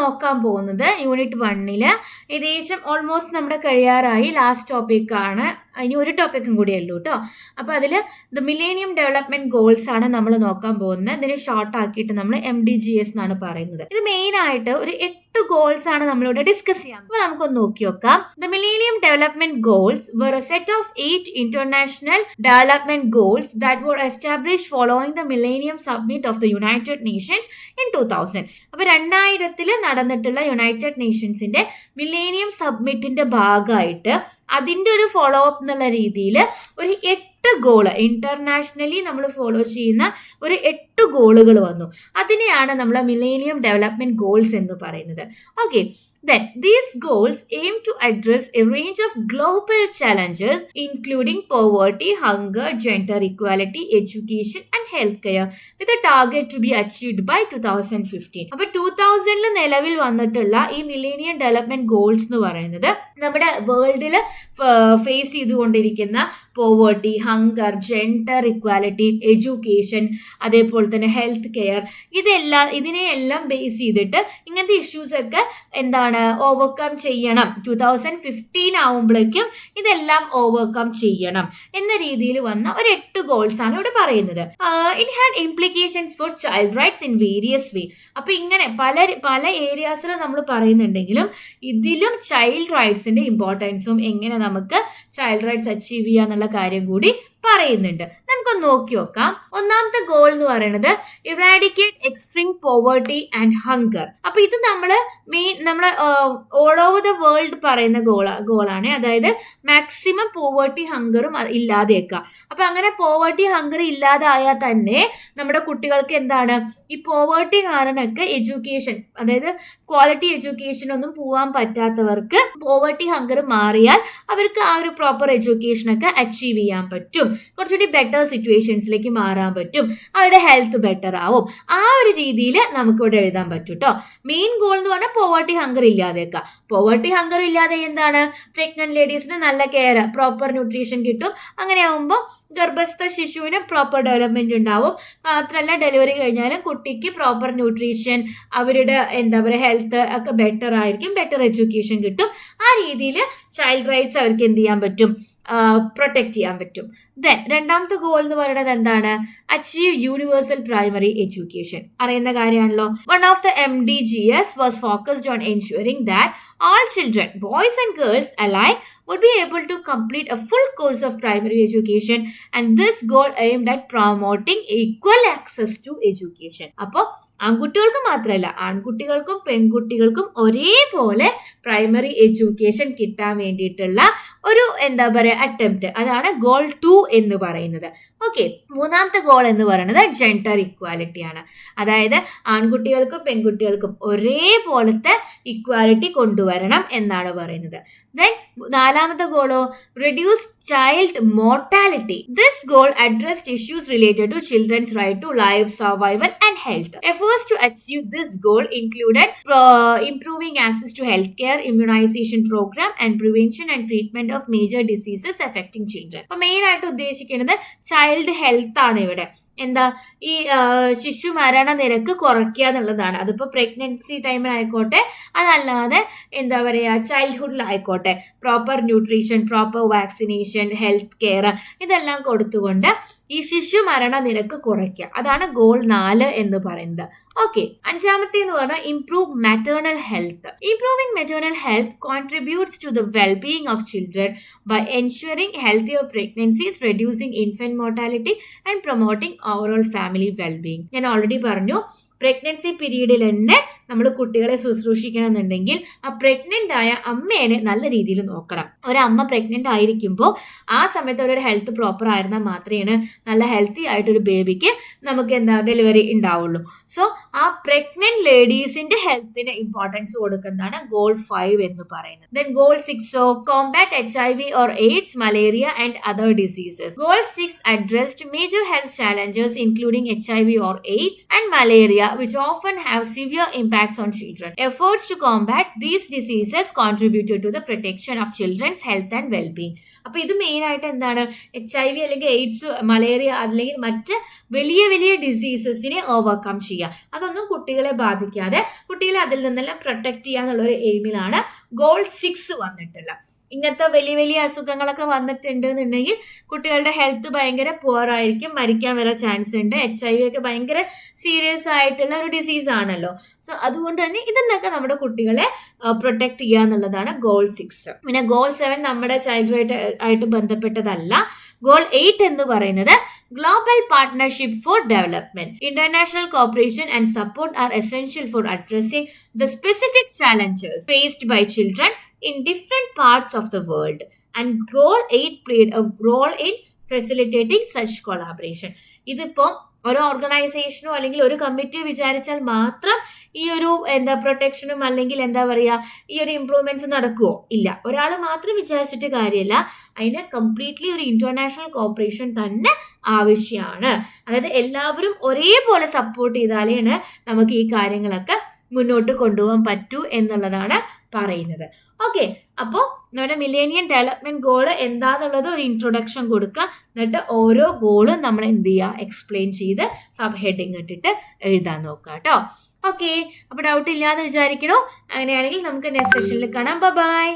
നോക്കാൻ പോകുന്നത് യൂണിറ്റ് 1 ഏകദേശം ഓൾമോസ്റ്റ് നമ്മുടെ കഴിയാറായി. ലാസ്റ്റ് ടോപ്പിക്കാണ്. ഇനി ഒരു ടോപ്പിക്കും കൂടിയേ ഉള്ളൂ കേട്ടോ. അപ്പോൾ അതിൽ ദ മില്ലേനിയം ഡെവലപ്മെന്റ് ഗോൾസ് ആണ് നമ്മൾ നോക്കാൻ പോകുന്നത്. ഇതിനെ ഷോർട്ട് ആക്കിയിട്ട് നമ്മൾ MDGs എന്നാണ് പറയുന്നത്. ഇത് മെയിൻ ആയിട്ട് ഒരു 8 ഗോൾസ് ആണ് നമ്മളിവിടെ ഡിസ്കസ് ചെയ്യാം. അപ്പോൾ നമുക്കൊന്ന് നോക്കി നോക്കാം. The millennium development goals were a set of 8 international development goals that were established following the Millennium Summit of the United Nations in 2000. അപ്പോൾ 2000 നടന്നിട്ടുള്ള യുണൈറ്റഡ് നേഷൻസിന്റെ മില്ലേനിയം സബ്മിറ്റിന്റെ ഭാഗമായിട്ട് അതിന്റെ ഒരു ഫോളോ അപ്പ് എന്നുള്ള രീതിയിൽ ഒരു 8 ഗോള് ഇന്റർനാഷണലി നമ്മൾ ഫോളോ ചെയ്യുന്ന ഒരു 8 ഗോളുകൾ വന്നു. അതിനെയാണ് നമ്മൾ മില്ലേനിയം ഡെവലപ്മെന്റ് ഗോൾസ് എന്ന് പറയുന്നത്. Okay, then these goals aim to address a range of global challenges including poverty, hunger, gender equality, education and healthcare with a target to be achieved by 2015. അപ്പോൾ 2000 നിലവിൽ വന്നിട്ടുള്ള ഈ മില്ലേനിയം ഡെവലപ്മെന്റ് ഗോൾസ് എന്ന് പറയുന്നത് നമ്മുടെ വേൾഡിൽ ഫേസ് ചെയ്തുകൊണ്ടിരിക്കുന്ന poverty, hunger, gender equality, education, അതേപോലെ തന്നെ ഹെൽത്ത് കെയർ, ഇതിനെയെല്ലാം ബേസ് ചെയ്തിട്ട് ഇങ്ങനത്തെ ഇഷ്യൂസ് ഒക്കെ എന്താണ് ഓവർകം ചെയ്യണം. 2015 ആവുമ്പോഴേക്കും ഇതെല്ലാം ഓവർകം ചെയ്യണം എന്ന രീതിയിൽ വന്ന ഒരു 8 ഗോൾസ് ആണ് ഇവിടെ പറയുന്നത്. It had implications for child rights in various way. അപ്പൊ ഇങ്ങനെ പല ഏരിയാസിൽ നമ്മൾ പറയുന്നുണ്ടെങ്കിലും ഇതിലും ചൈൽഡ് റൈറ്റ്സിന്റെ ഇമ്പോർട്ടൻസും എങ്ങനെ നമുക്ക് ചൈൽഡ് റൈറ്റ്സ് അച്ചീവ് ചെയ്യാന്നുള്ള കാര്യം കൂടി പറയുന്നുണ്ട്. നമുക്കൊന്ന് നോക്കി നോക്കാം. ഒന്നാമത്തെ ഗോൾ എന്ന് പറയുന്നത് eradicate extreme poverty and hunger. അപ്പൊ ഇത് നമ്മൾ ഓൾ ഓവർ ദ വേൾഡ് പറയുന്ന ഗോളാണ്. അതായത് മാക്സിമം പോവേർട്ടി ഹങ്കറും ഇല്ലാതെയൊക്കെ. അപ്പൊ അങ്ങനെ പോവേർട്ടി ഹങ്കർ ഇല്ലാതായാൽ തന്നെ നമ്മുടെ കുട്ടികൾക്ക് എന്താണ് ഈ പോവേർട്ടി കാരണമൊക്കെ എഡ്യൂക്കേഷൻ, അതായത് ക്വാളിറ്റി എഡ്യൂക്കേഷൻ ഒന്നും പോവാൻ പറ്റാത്തവർക്ക് പോവേർട്ടി ഹങ്കർ മാറിയാൽ അവർക്ക് ആ ഒരു പ്രോപ്പർ എഡ്യൂക്കേഷൻ ഒക്കെ അച്ചീവ് ചെയ്യാൻ പറ്റും. കുറച്ചുകൂടി ബെറ്റർ സിറ്റുവേഷൻസിലേക്ക് മാറാൻ പറ്റും. അവരുടെ ഹെൽത്ത് ബെറ്റർ ആവും. ആ ഒരു രീതിയിൽ നമുക്കിവിടെ എഴുതാൻ പറ്റും കേട്ടോ. മെയിൻ ഗോൾ എന്ന് പറഞ്ഞാൽ പോവർട്ടി ഹങ്കർ ഇല്ലാതെയൊക്കെ. പോവർട്ടി ഹങ്കർ ഇല്ലാതെ എന്താണ് പ്രഗ്നന്റ് ലേഡീസിന് നല്ല കെയർ, പ്രോപ്പർ ന്യൂട്രീഷൻ കിട്ടും. അങ്ങനെ ആകുമ്പോൾ ഗർഭസ്ഥ ശിശുവിന് പ്രോപ്പർ ഡെവലപ്മെന്റ് ഉണ്ടാവും. മാത്രമല്ല ഡെലിവറി കഴിഞ്ഞാലും കുട്ടിക്ക് പ്രോപ്പർ ന്യൂട്രീഷൻ, അവരുടെ എന്താ പറയുക ഹെൽത്ത് ഒക്കെ ബെറ്റർ ആയിരിക്കും, ബെറ്റർ എഡ്യൂക്കേഷൻ കിട്ടും. ആ രീതിയിൽ ചൈൽഡ് റൈറ്റ്സ് അവർക്ക് എന്ത് ചെയ്യാൻ പറ്റും, പ്രൊട്ടക്ട് ചെയ്യാൻ പറ്റും. ദെൻ രണ്ടാമത്തെ ഗോൾ എന്ന് പറയുന്നത് എന്താണ്, അച്ചീവ് യൂണിവേഴ്സൽ പ്രൈമറി എഡ്യൂക്കേഷൻ. അറിയുന്ന കാര്യമാണല്ലോ. One of the MDGs was focused on ensuring that all children, boys and girls alike, would be able to complete a full course of primary education, and this goal aimed at promoting equal access to education. അപ്പോൾ ആൺകുട്ടികൾക്ക് മാത്രമല്ല ആൺകുട്ടികൾക്കും പെൺകുട്ടികൾക്കും ഒരേപോലെ primary education കിട്ടാൻ വേണ്ടിയിട്ടുള്ള ഒരു എന്താ പറയുക അറ്റംപ്റ്റ്, അതാണ് ഗോൾ 2 എന്ന് പറയുന്നത്. ഓക്കെ, മൂന്നാമത്തെ ഗോൾ എന്ന് പറയുന്നത് ജെൻഡർ ഇക്വാലിറ്റി ആണ്. അതായത് ആൺകുട്ടികൾക്കും പെൺകുട്ടികൾക്കും ഒരേപോലത്തെ ഇക്വാലിറ്റി കൊണ്ടുവരണം എന്നാണ് പറയുന്നത്. ദെൻ നാലാമത്തെ ഗോളോ reduce child mortality. This goal addressed issues related to children's right to life, survival and health. Efforts to achieve this goal included improving access to healthcare, immunization program and prevention and treatment of major diseases affecting children. അപ്പോൾ main ആയിട്ട് ഉദ്ദേശിക്കുന്നത് child health ആണ് ഇവിടെ. എന്താ ഈ ശിശു മരണ നിരക്ക് കുറയ്ക്കുക എന്നുള്ളതാണ്. അതിപ്പോൾ പ്രഗ്നൻസി ടൈമിലായിക്കോട്ടെ, അതല്ലാതെ എന്താ പറയുക ചൈൽഡ്ഹുഡിലായിക്കോട്ടെ, proper nutrition, proper vaccination, health care ഇതെല്ലാം കൊടുത്തുകൊണ്ട് ഈ ശിശു മരണ നിരക്ക് കുറയ്ക്കുക. അതാണ് ഗോൾ 4 എന്ന് പറയുന്നത്. ഓക്കെ, അഞ്ചാമത്തെ എന്ന് പറഞ്ഞാൽ improve maternal health. Improving maternal health contributes to the wellbeing of children by ensuring healthier pregnancies, reducing infant mortality and promoting overall family wellbeing. ഞാൻ ഓൾറെഡി പറഞ്ഞു, പ്രഗ്നൻസി പീരീഡിൽ തന്നെ നമ്മൾ കുട്ടികളെ ശുശ്രൂഷിക്കണമെന്നുണ്ടെങ്കിൽ ആ പ്രഗ്നന്റ് ആയ അമ്മേനെ നല്ല രീതിയിൽ നോക്കണം. ഒരമ്മ പ്രഗ്നന്റ് ആയിരിക്കുമ്പോൾ ആ സമയത്ത് അവരുടെ ഹെൽത്ത് പ്രോപ്പർ ആയിരുന്നാൽ മാത്രമേ നല്ല ഹെൽത്തി ആയിട്ടൊരു ബേബിക്ക് നമുക്ക് എന്താ ഡെലിവറി ഉണ്ടാവുള്ളൂ. സോ ആ പ്രഗ്നന്റ് ലേഡീസിന്റെ ഹെൽത്തിന് ഇമ്പോർട്ടൻസ് കൊടുക്കുന്നതാണ് ഗോൾ 5 എന്ന് പറയുന്നത്. Then goal 6 combat HIV or AIDS, malaria and other diseases. Goal 6 addressed major health challenges including HIV or AIDS and malaria which often have severe impacts on children. Efforts to combat these diseases contributed to the protection of children's health and well-being. അപ്പോൾ ഇത് main ആയിട്ട് എന്താണ്, HIV അല്ലെങ്കിൽ AIDS, malaria അല്ലെങ്കിൽ മറ്റ് വലിയ വലിയ ഡിസീസസിനെ overcome ചെയ്യുക, അതൊന്നും കുട്ടികളെ ബാധിക്കാതെ കുട്ടികളെ അതിൽ നിന്നെല്ലാം പ്രൊട്ടക്ട് ചെയ്യുക എന്നുള്ളൊരു എയിമിലാണ് ഗോൾ 6 വന്നിട്ടുള്ളത്. ഇങ്ങനത്തെ വലിയ വലിയ അസുഖങ്ങളൊക്കെ വന്നിട്ടുണ്ട് എന്നുണ്ടെങ്കിൽ കുട്ടികളുടെ ഹെൽത്ത് ഭയങ്കര പുവർ ആയിരിക്കും, മരിക്കാൻ വരെ ചാൻസ് ഉണ്ട്. HIV ഒക്കെ ഭയങ്കര സീരിയസ് ആയിട്ടുള്ള ഒരു ഡിസീസ് ആണല്ലോ. സോ അതുകൊണ്ട് തന്നെ ഇതിന്നൊക്കെ നമ്മുടെ കുട്ടികളെ പ്രൊട്ടക്ട് ചെയ്യുക എന്നുള്ളതാണ് ഗോൾ 6. പിന്നെ ഗോൾ 7 നമ്മുടെ ചൈൽഡ് ആയിട്ട് ബന്ധപ്പെട്ടതല്ല. ഗോൾ 8 എന്ന് പറയുന്നത് global partnership for development. International cooperation and support are essential for addressing the specific challenges faced by children in different parts of the world, and goal 8 played a role in facilitating such collaboration. ഇതിപ്പോ ഒരു ഓർഗനൈസേഷനോ അല്ലെങ്കിൽ ഒരു കമ്മിറ്റിയോ വിചാരിച്ചാൽ മാത്രം ഈ ഒരു പ്രൊട്ടക്ഷനും അല്ലെങ്കിൽ ഈ ഒരു ഇംപ്രൂവ്മെന്റ്സ് നടക്കുമോ? ഇല്ല. ഒരാൾ മാത്രം വിചാരിച്ചിട്ട് കാര്യമില്ല, അതിന് കംപ്ലീറ്റ്ലി ഒരു ഇന്റർനാഷണൽ കോപ്പറേഷൻ തന്നെ ആവശ്യമാണ്. അതായത് എല്ലാവരും ഒരേപോലെ സപ്പോർട്ട് ചെയ്താലാണ് നമുക്ക് ഈ കാര്യങ്ങളൊക്കെ മുന്നോട്ട് കൊണ്ടുപോകാൻ പറ്റൂ എന്നുള്ളതാണ് പറയുന്നത്. ഓക്കെ, അപ്പോൾ നമ്മുടെ മില്ലേനിയം ഡെവലപ്മെന്റ് ഗോള് എന്താന്നുള്ളത് ഒരു ഇൻട്രൊഡക്ഷൻ കൊടുക്കുക, എന്നിട്ട് ഓരോ ഗോളും നമ്മൾ എന്ത് ചെയ്യുക, എക്സ്പ്ലെയിൻ ചെയ്ത് സബ് ഹെഡിങ് ഇട്ടിട്ട് എഴുതാൻ നോക്കുക കേട്ടോ. ഓക്കെ, അപ്പോൾ ഡൗട്ട് ഇല്ലാന്ന് വിചാരിക്കണോ? അങ്ങനെയാണെങ്കിൽ നമുക്ക് നെക്സ്റ്റ് സെഷനിൽ കാണാം. ബൈ.